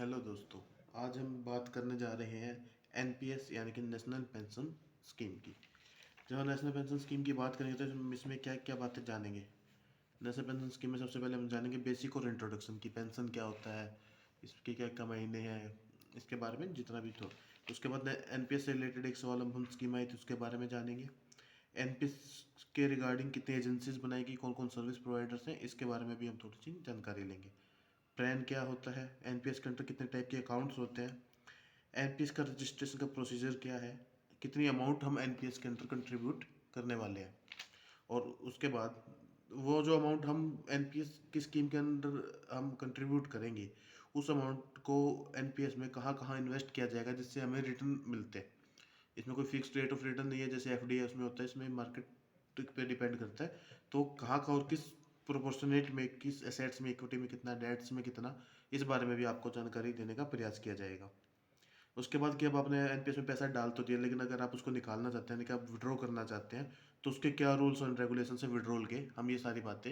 Hello दोस्तों। आज हम बात करने जा रहे हैं एनपीएस यानी कि नेशनल पेंशन स्कीम की। जब हम नेशनल पेंशन स्कीम की बात करेंगे तो हम इसमें क्या क्या बातें जानेंगे। नेशनल पेंशन स्कीम में सबसे पहले हम जानेंगे बेसिक और इंट्रोडक्शन की पेंशन क्या होता है, इसके क्या क्या महीने हैं, इसके बारे में जितना भी तो। उसके बाद एनपीएस से रिलेटेड एक सवाल हम स्कीम आई थी उसके बारे में जानेंगे। एनपीएस के रिगार्डिंग कितनी एजेंसीज बनाएगी, कौन कौन सर्विस प्रोवाइडर्स हैं, इसके बारे में भी हम थोड़ी सी जानकारी लेंगे। प्लान क्या होता है, एनपीएस के अंदर कितने टाइप के अकाउंट्स होते हैं, एनपीएस का रजिस्ट्रेशन का प्रोसीजर क्या है, कितनी अमाउंट हम एनपीएस के अंदर कंट्रीब्यूट करने वाले हैं, और उसके बाद वो जो अमाउंट हम एनपीएस की स्कीम के अंदर हम कंट्रीब्यूट करेंगे उस अमाउंट को एनपीएस में कहाँ कहाँ इन्वेस्ट किया जाएगा जिससे हमें रिटर्न मिलते हैं। इसमें कोई फिक्स्ड रेट ऑफ रिटर्न नहीं है जैसे एफडी है उसमें होता है, इसमें मार्केट पे डिपेंड करता है। तो कहाँ का और किस प्रोपोर्शनेट में, किस एसेट्स में, इक्विटी में कितना, डेट्स में कितना, इस बारे में भी आपको जानकारी देने का प्रयास किया जाएगा। उसके बाद कि अब आपने एनपीएस में पैसा डाल तो दिया, लेकिन अगर आप उसको निकालना चाहते हैं, कि आप विड्रॉ करना चाहते हैं, तो उसके क्या रूल्स एंड रेगुलेशन है विड्रॉल के, हम ये सारी बातें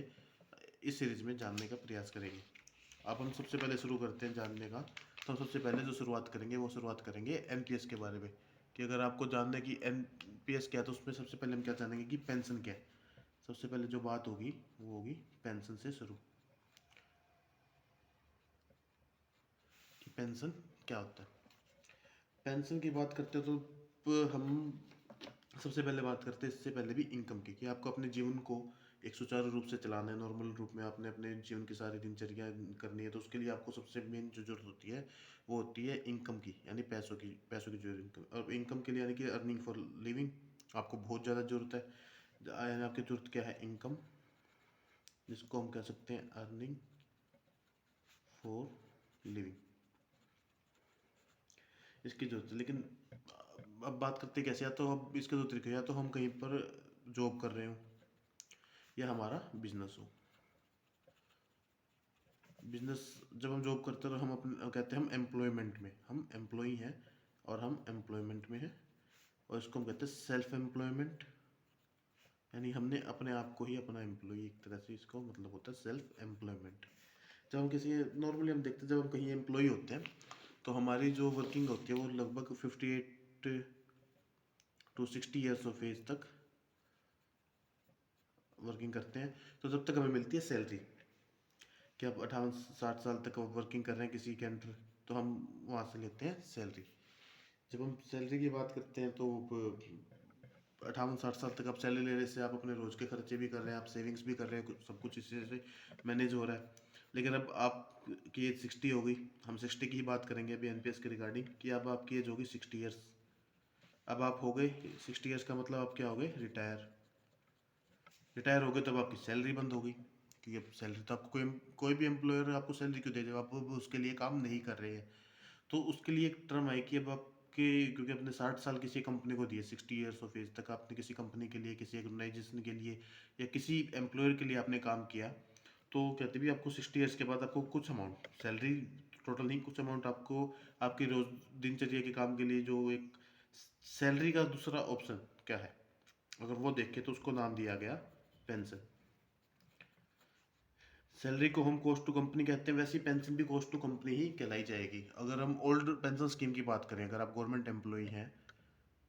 इस सीरीज में जानने का प्रयास करेंगे। अब हम सबसे पहले शुरू करते हैं जानने का। तो हम सबसे पहले जो शुरुआत करेंगे वो शुरुआत करेंगे एनपीएस के बारे में, कि अगर आपको जानना है कि एनपीएस क्या है तो उसमें सबसे पहले हम क्या जानेंगे कि पेंशन क्या है। सबसे पहले जो बात होगी वो होगी पेंशन से शुरू, कि पेंशन क्या होता है। पेंशन की बात करते हैं तो हम सबसे पहले बात करते हैं इससे पहले भी इनकम की, कि आपको अपने जीवन को एक सुचारू रूप से चलाना है, नॉर्मल रूप में आपने अपने जीवन की सारी दिनचर्या करनी है, तो उसके लिए आपको सबसे मेन जो जरूरत होती है वो होती है इनकम की, यानी पैसों की जो इनकम। और इनकम के लिए यानी कि अर्निंग फॉर लिविंग आपको बहुत ज़्यादा ज़रूरत है। यानी आपकी ज़रूरत क्या है, इनकम, जिसको हम कह सकते हैं अर्निंग फॉर लिविंग, इसकी जरूरत है। लेकिन अब बात करते कैसे, या तो अब इसके दो तरीके, या तो हम कहीं पर जॉब कर रहे हो या हमारा बिजनेस हो। बिजनेस जब हम जॉब करते हैं तो हम अपने कहते हैं हम एम्प्लॉयमेंट में, हम एम्प्लॉई हैं और हम एम्प्लॉयमेंट में हैं, और इसको हम कहते हैं सेल्फ एम्प्लॉयमेंट, यानी हमने अपने आप को ही अपना एम्प्लॉई, एक तरह से इसको मतलब होता है सेल्फ एम्प्लॉयमेंट। जब हम किसी, नॉर्मली हम देखते हैं जब हम कहीं एम्प्लॉई होते हैं तो हमारी जो वर्किंग होती है वो लगभग 58 to 60 ईयर्स ऑफ एज तक वर्किंग करते हैं। तो जब तक हमें मिलती है सैलरी, कि आप 58-60 साल तक वर्किंग कर रहे हैं किसी के अंडर, तो हम वहाँ से लेते हैं सैलरी। जब हम सैलरी की बात करते हैं तो 58-60 साल तक आप सैलरी ले रहे से आप अपने रोज के खर्चे भी कर रहे हैं, आप सेविंग्स भी कर रहे हैं, सब कुछ इसी से मैनेज हो रहा है। लेकिन अब आपकी एज 60 हो गई, हम 60 की ही बात करेंगे अभी एनपीएस के रिगार्डिंग, कि अब आपकी एज होगी 60 ईयर्स। अब आप हो गए 60 ईयर्स का मतलब आप क्या हो गए, रिटायर। रिटायर हो गए तब आपकी सैलरी बंद हो गई, क्योंकि अब सैलरी तो आपको कोई भी एम्प्लॉयर आपको सैलरी क्यों दे, जब आप अब उसके लिए काम नहीं कर रहे हैं। तो उसके लिए एक टर्म है कि अब आपके, क्योंकि आपने 60 साल किसी कंपनी को दिए, 60 ईयर्स ऑफ एज तक आपने किसी कंपनी के लिए, किसी ऑर्गेनाइजेशन के लिए या किसी एम्प्लॉयर के लिए आपने काम किया, तो कहते भी आपको 60 ईयर्स के बाद आपको कुछ अमाउंट सैलरी, टोटल नहीं, कुछ अमाउंट आपको आपकी रोज दिनचर्या के काम के लिए जो एक सैलरी का दूसरा ऑप्शन क्या है, अगर वो देखें तो उसको नाम दिया गया पेंशन। सैलरी को हम कॉस्ट टू कंपनी कहते हैं, वैसे ही पेंशन भी कॉस्ट टू कंपनी ही कहलाई जाएगी। अगर हम ओल्ड पेंशन स्कीम की बात करें, अगर आप गवर्नमेंट एम्प्लॉई हैं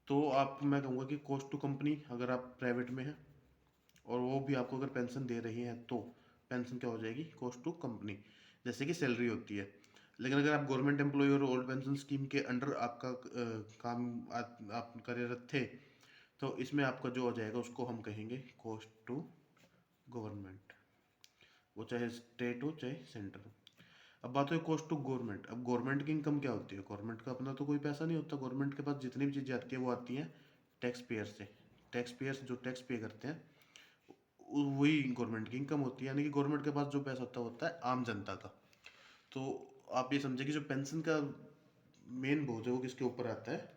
तो आप, मैं कहूँगा कि कॉस्ट टू कंपनी, अगर आप प्राइवेट में हैं और वो भी आपको अगर पेंशन दे रही हैं तो पेंशन क्या हो जाएगी, कॉस्ट टू कंपनी, जैसे कि सैलरी होती है। लेकिन अगर आप गवर्नमेंट एम्प्लॉय और ओल्ड पेंशन स्कीम के अंडर आपका काम आप कार्यरत थे, तो इसमें आपका जो हो जाएगा उसको हम कहेंगे कॉस्ट टू गवर्नमेंट, वो चाहे स्टेट हो चाहे सेंटर हो। अब बात है कॉस्ट टू गवर्नमेंट। अब गवर्नमेंट की इनकम क्या होती है, गवर्नमेंट का अपना तो कोई पैसा नहीं होता, गवर्नमेंट के पास जितनी भी चीज़ें आती है वो आती हैं टैक्स पेयर से। टैक्स पेयर्स जो टैक्स पे करते हैं वही गवर्नमेंट की इनकम होती है, यानी कि गवर्नमेंट के पास जो पैसा होता है आम जनता का। तो आप ये समझे कि जो पेंशन का मेन बोझ है वो किसके ऊपर आता है,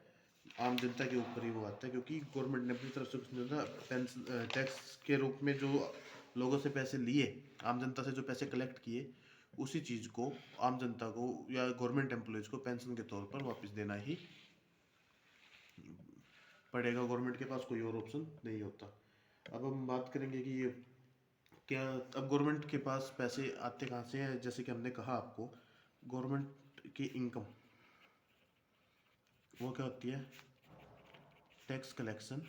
आम जनता के ऊपर ही वो आता है, क्योंकि गवर्नमेंट ने अपनी तरफ से कुछ नहीं होता, पेंशन टैक्स के रूप में जो लोगों से पैसे लिए, आम जनता से जो पैसे कलेक्ट किए, उसी चीज़ को आम जनता को या गवर्नमेंट एम्प्लॉयज़ को पेंशन के तौर पर वापस देना ही पड़ेगा, गवर्नमेंट के पास कोई और ऑप्शन नहीं होता। अब हम बात करेंगे कि ये क्या, अब गवर्नमेंट के पास पैसे आते कहाँ से हैं, जैसे कि हमने कहा आपको, गवर्नमेंट की इनकम वो क्या होती है? Tax collection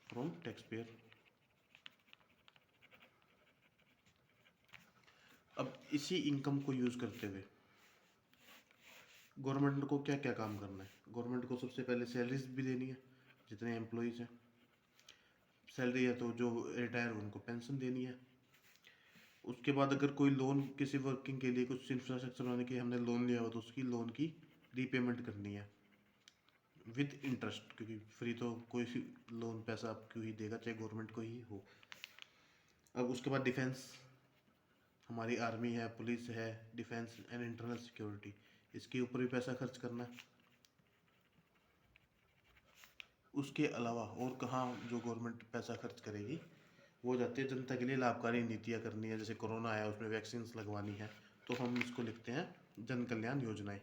from tax payer. अब इसी इनकम को यूज़ करते हुए गवर्नमेंट को क्या क्या काम करना है? गवर्नमेंट को सबसे पहले सैलरीज भी देनी है जितने एम्प्लॉयज़ हैं, सैलरी है तो जो रिटायर हो उनको पेंशन देनी है। उसके बाद अगर कोई लोन किसी वर्किंग के लिए कुछ इंफ्रास्ट्रक्चर बनाने के लिए हमने लोन लिया हो तो उसकी लोन की रीपेमेंट करनी है विद इंटरेस्ट, क्योंकि फ्री तो कोई लोन पैसा आप क्यों ही देगा, चाहे गवर्नमेंट को ही हो। अब उसके बाद डिफेंस, हमारी आर्मी है, पुलिस है, डिफेंस एंड इंटरनल सिक्योरिटी, इसके ऊपर भी पैसा खर्च करना है। उसके अलावा और कहाँ जो गवर्नमेंट पैसा खर्च करेगी वो जाती है जनता के लिए लाभकारी नीतियाँ करनी है, जैसे कोरोना आया उसमें वैक्सीन लगवानी है, तो हम इसको लिखते हैं जन कल्याण योजनाएं।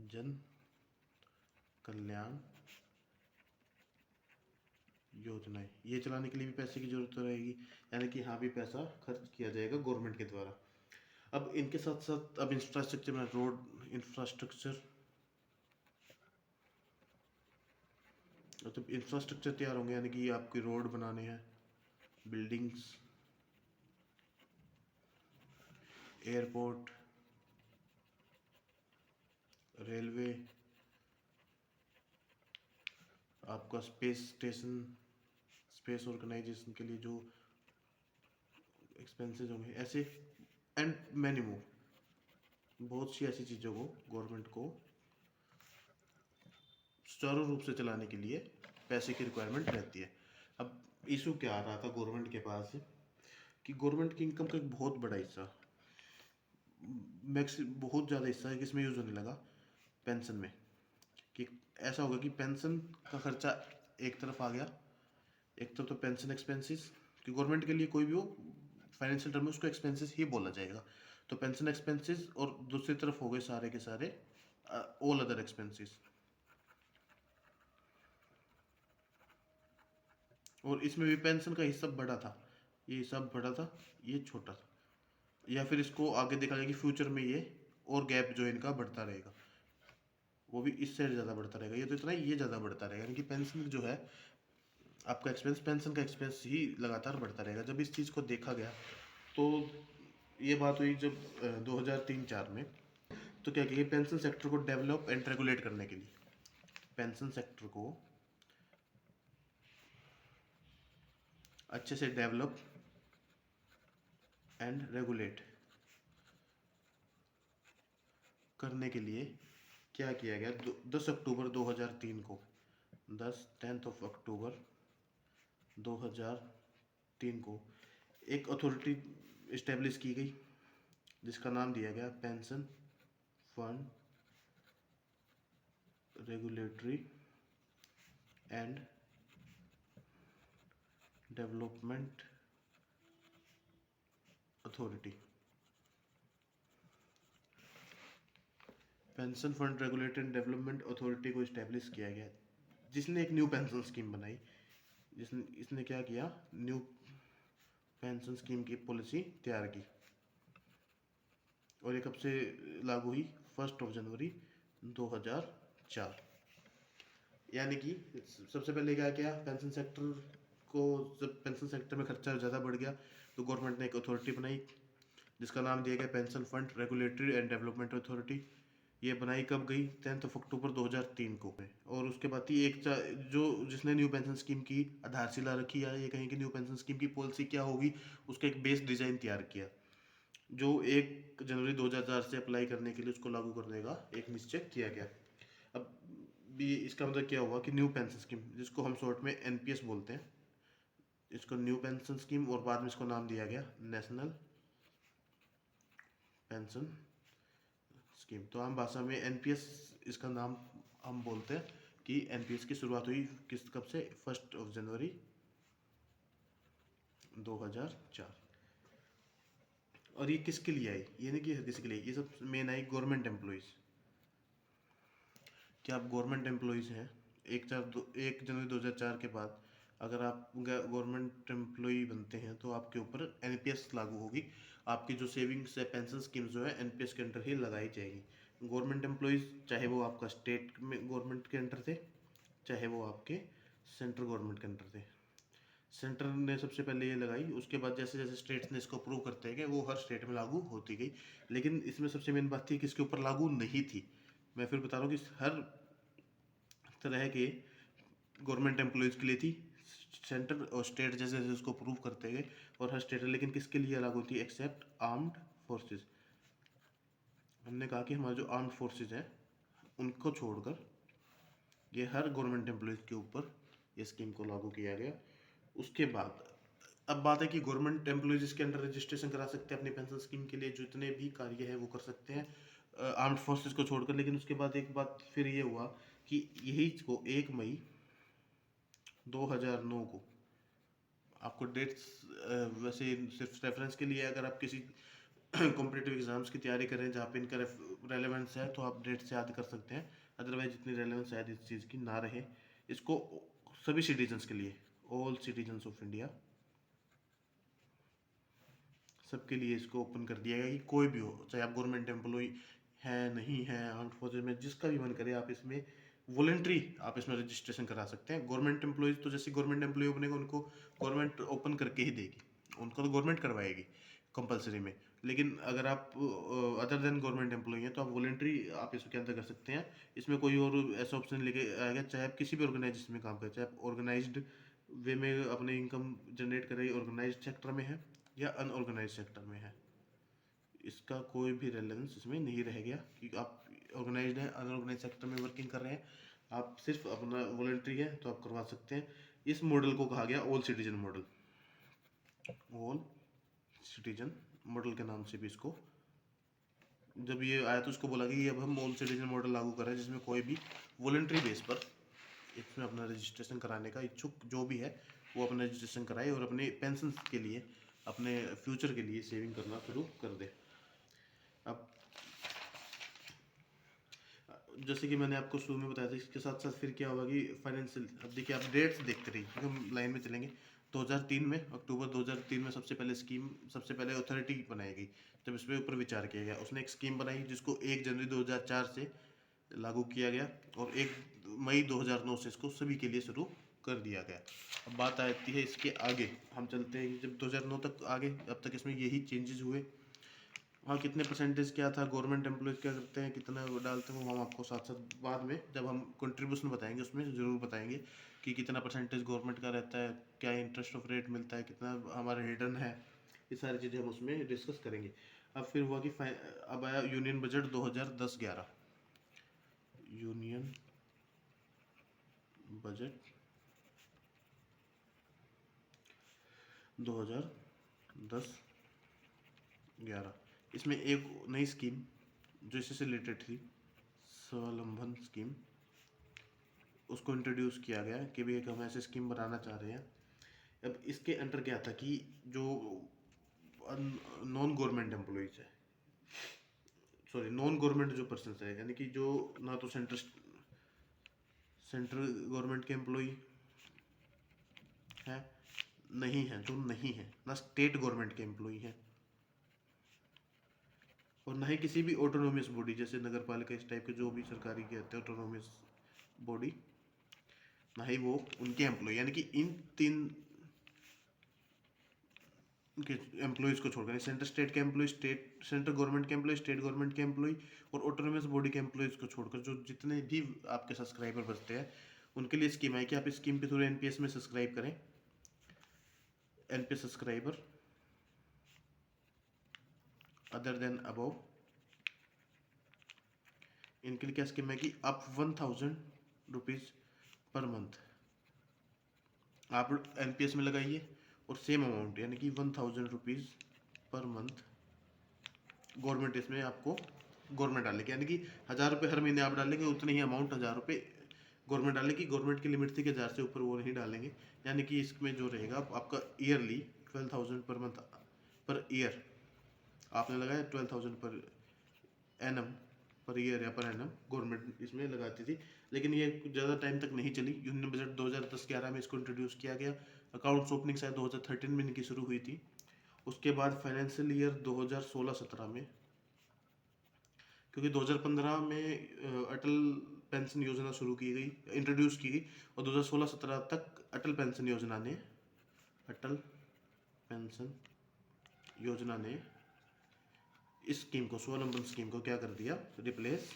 जन कल्याण योजनाएं, ये चलाने के लिए भी पैसे की जरूरत रहेगी, यानी कि हाँ भी पैसा खर्च किया जाएगा गवर्नमेंट के द्वारा। अब इनके साथ साथ अब इंफ्रास्ट्रक्चर में रोड इंफ्रास्ट्रक्चर, मतलब इंफ्रास्ट्रक्चर तैयार होंगे, यानी कि आपके रोड बनाने हैं, बिल्डिंग्स, एयरपोर्ट, रेलवे, आपका स्पेस स्टेशन, स्पेस ऑर्गेनाइजेशन के लिए जो एक्सपेंसेस होंगे, ऐसे एंड मैनी मोर, बहुत सी ऐसी चीज़ों को गवर्नमेंट को सुचारू रूप से चलाने के लिए पैसे की रिक्वायरमेंट रहती है। अब इशू क्या आ रहा था गवर्नमेंट के पास कि गवर्नमेंट की इनकम का एक बहुत बड़ा हिस्सा, मैक्स बहुत ज़्यादा हिस्सा है किसमें यूज़ होने लगा, पेंशन में। कि ऐसा होगा कि पेंशन का खर्चा एक तरफ आ गया, एक तरफ तो पेंशन एक्सपेंसेस, कि गवर्नमेंट के लिए कोई भी हो फाइनेंशियल टर्म में उसको एक्सपेंसेस ही बोला जाएगा, तो पेंशन एक्सपेंसेस, और दूसरी तरफ हो गए सारे के सारे ऑल अदर एक्सपेंसेस। और इसमें भी पेंशन का हिस्सा बड़ा था, ये हिसाब बड़ा था, ये छोटा था, या फिर इसको आगे देखा जाए कि फ्यूचर में ये और गैप जो इनका बढ़ता रहेगा, वो भी इससे ज़्यादा बढ़ता रहेगा, ये तो इतना ये ज़्यादा बढ़ता रहेगा, यानी कि पेंशन जो है आपका एक्सपेंस, पेंशन का एक्सपेंस ही लगातार बढ़ता रहेगा। जब इस चीज़ को देखा गया तो ये बात हुई जब 2003-4 में, तो क्या किया पेंशन सेक्टर को डेवलप एंड रेगुलेट करने के लिए, पेंशन सेक्टर को अच्छे से डेवलप एंड रेगुलेट करने के लिए क्या किया गया, 10 अक्टूबर 2003 को, 10 अक्टूबर 2003 को एक अथॉरिटी इस्टेब्लिश की गई जिसका नाम दिया गया pension fund regulatory and development authority. Pension fund regulatory and development authority को इस्टेब्लिश किया गया, जिसने एक न्यू पेंशन स्कीम बनाई, जिसने इसने क्या किया, न्यू पेंशन स्कीम की पॉलिसी तैयार की, और ये कब से लागू हुई, 1 जनवरी 2004। यानी कि सबसे पहले क्या किया, पेंशन सेक्टर को, जब पेंशन सेक्टर में खर्चा ज़्यादा बढ़ गया तो गवर्नमेंट ने एक अथॉरिटी बनाई जिसका नाम दिया गया pension fund regulatory and development authority. ये बनाई कब गई, 10 अक्टूबर 2003 को। और उसके बाद ही एक जो जिसने न्यू पेंशन स्कीम की आधारशिला रखी, या ये कहीं कि न्यू पेंशन स्कीम की पॉलिसी क्या होगी, उसका एक बेस डिज़ाइन तैयार किया, जो 1 जनवरी 2004 से अप्लाई करने के लिए उसको लागू करने का एक निश्चय किया गया। अब भी इसका मतलब क्या हुआ कि न्यू पेंशन स्कीम, जिसको हम शॉर्ट में एनपीएस बोलते हैं, इसको न्यू पेंशन स्कीम, और बाद में इसको नाम दिया गया नेशनल पेंशन स्कीम। तो आम भाषा में एनपीएस इसका नाम हम बोलते हैं कि एनपीएस की शुरुआत हुई किस कब से, 1 जनवरी 2004। और ये किसके लिए आई, ये नहीं कि हर किसी के लिए, ये सब मेन आई गवर्नमेंट एम्प्लॉयज़। क्या आप गवर्नमेंट एम्प्लॉयज़ हैं, 1 जनवरी 2004 के बाद अगर आप गवर्नमेंट एम्प्लॉई बनते हैं तो आपके ऊपर एनपीएस लागू होगी, आपकी जो सेविंग्स है, पेंशन स्कीम्स जो है एनपीएस के अंडर ही लगाई जाएगी। गवर्नमेंट एम्प्लॉयज़, चाहे वो आपका स्टेट में गवर्नमेंट के अंडर थे, चाहे वो आपके सेंट्रल गवर्नमेंट के अंडर थे। सेंटर ने सबसे पहले ये लगाई, उसके बाद जैसे जैसे स्टेट्स ने इसको अप्रूव करते गए वो हर स्टेट में लागू होती गई। लेकिन इसमें सबसे मेन बात थी कि इसके ऊपर लागू नहीं थी। मैं फिर बता रहा हूँ कि हर तरह के गवर्नमेंट एम्प्लॉयज़ के लिए थी, सेंटर और स्टेट जैसे जैसे उसको अप्रूव करते गए और हर स्टेट, लेकिन किसके लिए लागू थी, एक्सेप्ट आर्म्ड फोर्सेस। हमने कहा कि हमारे जो आर्म्ड फोर्सेस हैं उनको छोड़कर ये हर गवर्नमेंट एम्प्लॉयज़ के ऊपर ये स्कीम को लागू किया गया। उसके बाद अब बात है कि गवर्नमेंट एम्प्लॉयज़ इसके अंडर रजिस्ट्रेशन करा सकते हैं अपनी पेंशन स्कीम के लिए, जितने भी कार्य है वो कर सकते हैं आर्म्ड फोर्सेस को छोड़कर। लेकिन उसके बाद एक बात फिर ये हुआ कि यही को 1 मई 2009 को, आपको डेट्स वैसे सिर्फ रेफरेंस के लिए, अगर आप किसी कॉम्पिटिटिव एग्जाम्स की तैयारी करें जहाँ पे इनका रेलेवेंस है तो आप डेट से याद कर सकते हैं, अदरवाइज इतनी रेलेवेंस शायद इस चीज़ की ना रहे। इसको सभी सिटीजन्स के लिए, ऑल सिटीजन्स ऑफ इंडिया, सबके लिए इसको ओपन कर दिया गया कि कोई भी हो, चाहे आप गवर्नमेंट एम्प्लॉय है नहीं है, आर्म्ड फोर्सेज में, जिसका भी मन करे आप इसमें वॉलेंट्री आप इसमें रजिस्ट्रेशन करा सकते हैं। गवर्नमेंट एम्प्लॉयज़ तो जैसे गवर्नमेंट एम्प्लॉय बनेगा उनको गवर्नमेंट ओपन करके ही देगी, उनको तो गवर्नमेंट करवाएगी कंपलसरी में। लेकिन अगर आप अदर देन गवर्नमेंट एम्प्लॉय हैं तो आप वॉलेंट्री आप इसके अंदर कर सकते हैं। इसमें कोई और ऐसा ऑप्शन लेके आएगा, चाहे आप किसी भी ऑर्गेनाइजेशन में काम करें, चाहे आप ऑर्गेनाइज्ड वे में अपने इनकम जनरेट करें, ऑर्गेनाइज्ड सेक्टर में है या अनऑर्गेनाइज सेक्टर में है, इसका कोई भी रेलेवेंस इसमें नहीं रह गया कि आप ऑर्गेनाइज्ड हैं, अनऑर्गेनाइज सेक्टर में वर्किंग कर रहे हैं, आप सिर्फ अपना वॉलंटरी है तो आप करवा सकते हैं। इस मॉडल को कहा गया all citizen model, all citizen model के नाम से भी इसको, जब ये आया तो उसको बोला कि अब हम ऑल सिटीजन मॉडल लागू कर रहे हैं, जिसमें कोई भी वॉलंटरी बेस पर इसमें अपना रजिस्ट्रेशन कराने का इच्छुक जो भी है वो अपना रजिस्ट्रेशन कराए और अपने पेंशन के लिए, अपने फ्यूचर के लिए सेविंग करना शुरू कर दे। अब जैसे कि मैंने आपको शुरू में बताया था, इसके साथ साथ फिर क्या होगा कि फाइनेंशियल, अब देखिए आप डेट्स देखते रहिए, हम लाइन में चलेंगे। 2003 में, अक्टूबर 2003 में सबसे पहले अथॉरिटी बनाई गई, जब इस पर ऊपर विचार किया गया। उसने एक स्कीम बनाई जिसको 1 जनवरी 2004 से लागू किया गया और 1 मई 2009 से इसको सभी के लिए शुरू कर दिया गया। अब बात आती है इसके आगे, हम चलते हैं जब 2009 तक आगे, अब तक इसमें यही चेंजेस हुए। हाँ, कितने परसेंटेज क्या था, गवर्नमेंट एम्प्लॉयज़ क्या करते हैं, कितना वो डालते हैं, वो हम आपको साथ साथ बाद में जब हम कंट्रीब्यूशन बताएंगे उसमें ज़रूर बताएंगे कि कितना परसेंटेज गवर्नमेंट का रहता है, क्या इंटरेस्ट ऑफ रेट मिलता है, कितना हमारा हिडन है, ये सारी चीज़ें हम उसमें डिस्कस करेंगे। अब फिर हुआ कि अब आया यूनियन बजट 2010-11, यूनियन बजट 2010-11, इसमें एक नई स्कीम जो इससे रिलेटेड थी, स्वावलंबन स्कीम, उसको इंट्रोड्यूस किया गया कि भी एक हम ऐसे स्कीम बनाना चाह रहे हैं। अब इसके अंडर क्या था कि जो नॉन गवर्नमेंट एम्प्लॉयज़ है, सॉरी नॉन गवर्नमेंट जो पर्सन है, यानी कि जो ना तो सेंट्रल गवर्नमेंट के एम्प्लॉय है, नहीं है, जो नहीं है ना स्टेट गवर्नमेंट के एम्प्लॉय हैं, और ना ही किसी भी ऑटोनोमस बॉडी जैसे नगर पालिका इस टाइप के जो भी सरकारी कहते हैं ऑटोनोमस बॉडी, ना ही वो उनके एम्प्लॉय, यानी कि इन तीन के एम्प्लॉयज़ को छोड़कर, सेंटर स्टेट के एम्प्लॉय, स्टेट सेंट्रल गवर्नमेंट के एम्प्लॉय, स्टेट गवर्नमेंट के एम्प्लॉय और ऑटोनोमस बॉडी के एम्प्लॉयज़ को छोड़कर जो जितने भी आपके सब्सक्राइबर बचते हैं उनके लिए स्कीम है कि आप इस स्कीम के थ्रू एनपीएस में सब्सक्राइब करें। NPS subscriber other than above, इनके लिए क्या स्कीम है कि आप 1000 रुपीज़ पर मंथ आप एनपीएस में लगाइए और सेम अमाउंट यानी कि 1000 रुपीज़ पर मंथ गवर्नमेंट इसमें आपको गवर्नमेंट डालेगी, यानी कि 1000 रुपये हर महीने आप डालेंगे, उतने ही अमाउंट 1000 रुपये गवर्नमेंट डालेगी। गवर्नमेंट की लिमिट थी कि 1000 से ऊपर वो नहीं डालेंगे, यानी कि इसमें जो रहेगा आपका yearly 12,000 per month per year आपने लगाया, 12,000 पर एनम पर ईयर या पर एनम गवर्नमेंट इसमें लगाती थी। लेकिन ये ज़्यादा टाइम तक नहीं चली, यूनियन बजट 2010-11 में इसको इंट्रोड्यूस किया गया। अकाउंट्स ओपनिंग शायद 2013 में इनकी शुरू हुई थी उसके बाद फाइनेंशियल ईयर 2016-17 में, क्योंकि 2015 में अटल पेंशन योजना शुरू की गई, इंट्रोड्यूस की गई, और 2016-17 तक अटल पेंशन योजना ने इस स्कीम को, स्वावलंबन स्कीम को क्या कर दिया, रिप्लेस।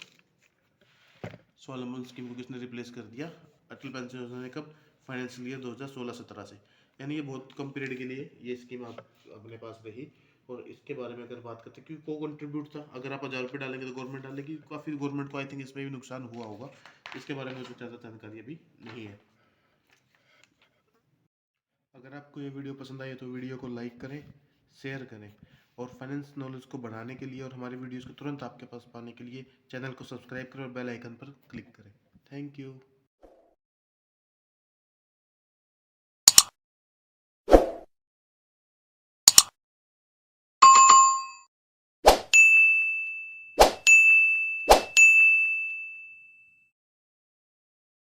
स्वावलंबन स्कीम को किसने रिप्लेस कर दिया, अटल पेंशन योजना ने। कब, फाइनेंशियल ईयर 2016-17 से। यानी ये बहुत कम पीरियड के लिए ये स्कीम आप अपने पास रही। और इसके बारे में अगर बात करते हैं, क्योंकि को कंट्रीब्यूट था, अगर आप 1000 रुपये डालेंगे तो गवर्नमेंट डालेगी, काफ़ी गवर्नमेंट को आई थिंक इसमें भी नुकसान हुआ होगा, इसके बारे में मुझे ज़्यादा जानकारी अभी नहीं है। अगर आपको ये वीडियो पसंद आई तो वीडियो को लाइक करें, शेयर करें, और फाइनेंस नॉलेज को बढ़ाने के लिए और हमारी वीडियोस को तुरंत आपके पास पाने के लिए चैनल को सब्सक्राइब करें और बेल आइकन पर क्लिक करें। Thank you.